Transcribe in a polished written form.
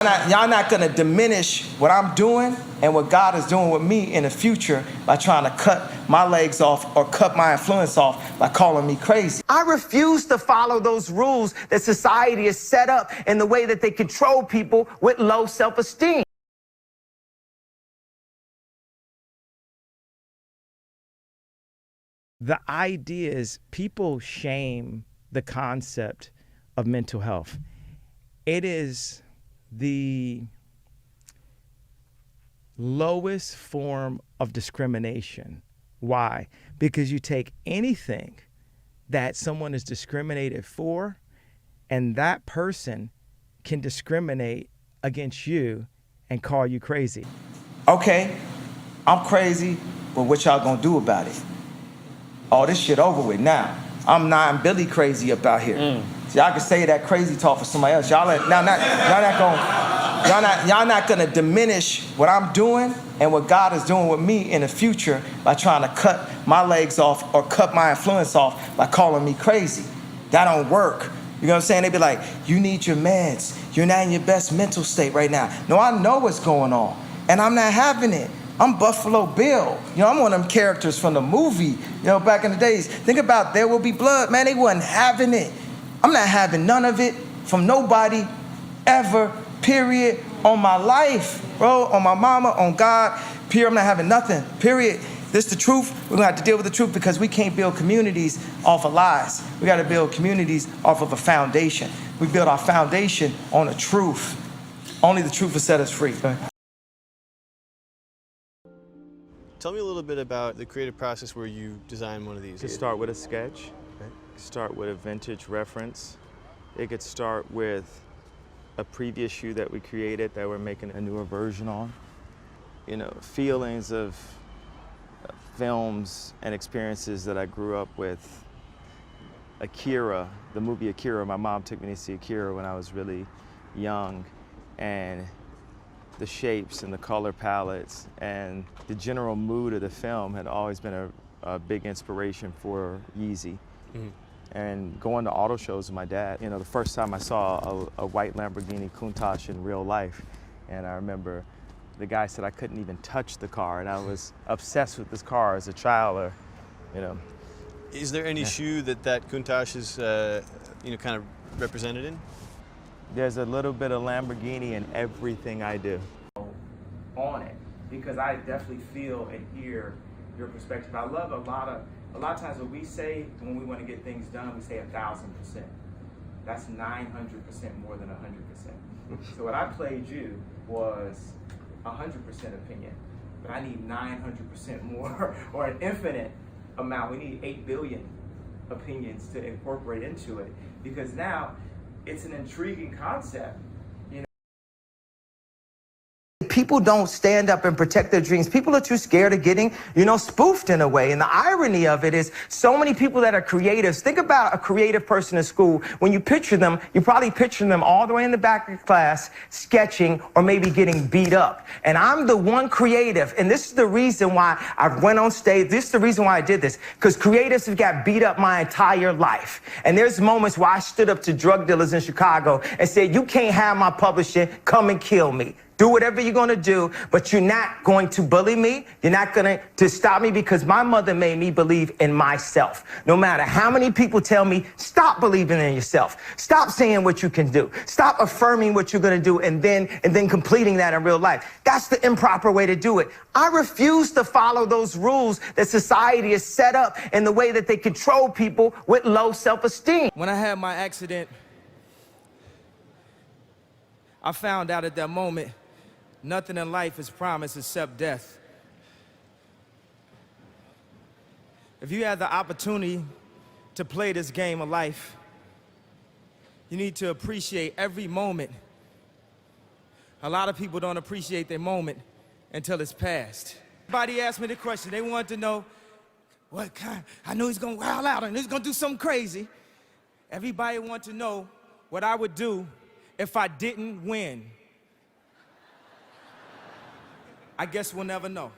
Y'all not gonna diminish what I'm doing and what God is doing with me in the future by trying to cut my legs off or cut my influence off by calling me crazy. I refuse to follow those rules that society has set up in the way that they control people with low self-esteem. The idea is people shame the concept of mental health. It is the lowest form of discrimination. Why? Because you take anything that someone is discriminated for, and that person can discriminate against you and call you crazy. Okay, I'm crazy, but what y'all gonna do about it? Oh, this shit over with now. I'm not Billy crazy up out here. So y'all can say that crazy talk for somebody else. Y'all not gonna diminish what I'm doing and what God is doing with me in the future by trying to cut my legs off or cut my influence off by calling me crazy. That don't work. You know what I'm saying? They be like, you need your meds. You're not in your best mental state right now. No, I know what's going on, and I'm not having it. I'm Buffalo Bill. You know, I'm one of them characters from the movie, you know, back in the days. Think about There Will Be Blood. Man, they wasn't having it. I'm not having none of it from nobody ever, period, on my life, bro, on my mama, on God, period. I'm not having nothing, period. This the truth. We're gonna have to deal with the truth because we can't build communities off of lies. We gotta build communities off of a foundation. We build our foundation on the truth. Only the truth will set us free. Tell me a little bit about the creative process where you design one of these. It could start with a sketch, it could start with a vintage reference. It could start with a previous shoe that we created that we're making a newer version on. You know, feelings of films and experiences that I grew up with. Akira, the movie Akira, my mom took me to see Akira when I was really young, and the shapes and the color palettes and the general mood of the film had always been a big inspiration for Yeezy. And going to auto shows with my dad, you know, the first time I saw a white Lamborghini Countach in real life, and I remember the guy said I couldn't even touch the car, and I was obsessed with this car as a child, or, you know. Is there any shoe that Countach is, you know, kind of represented in? There's a little bit of Lamborghini in everything I do. On it, because I definitely feel and hear your perspective. I love a lot of times what we say when we want to get things done, we say 1,000%. That's 900% more than 100%. So what I played you was 100% opinion, but I need 900% more, or an infinite amount. We need 8 billion opinions to incorporate into it, because now it's an intriguing concept. People don't stand up and protect their dreams. People are too scared of getting, you know, spoofed in a way. And the irony of it is so many people that are creatives. Think about a creative person in school. When you picture them, you probably picture them all the way in the back of class, sketching or maybe getting beat up. And I'm the one creative. And this is the reason why I went on stage. This is the reason why I did this. Because creatives have got beat up my entire life. And there's moments where I stood up to drug dealers in Chicago and said, you can't have my publishing, come and kill me. Do whatever you're gonna do, but you're not going to bully me. You're not going to stop me, because my mother made me believe in myself. No matter how many people tell me, stop believing in yourself. Stop saying what you can do. Stop affirming what you're gonna do and then completing that in real life. That's the improper way to do it. I refuse to follow those rules that society has set up in the way that they control people with low self-esteem. When I had my accident, I found out at that moment, nothing in life is promised except death. If you had the opportunity to play this game of life, you need to appreciate every moment. A lot of people don't appreciate their moment until it's past. Everybody asked me the question. They wanted to know, what kind? I knew he's gonna wild out and he's gonna do something crazy. Everybody wanted to know what I would do if I didn't win. I guess we'll never know.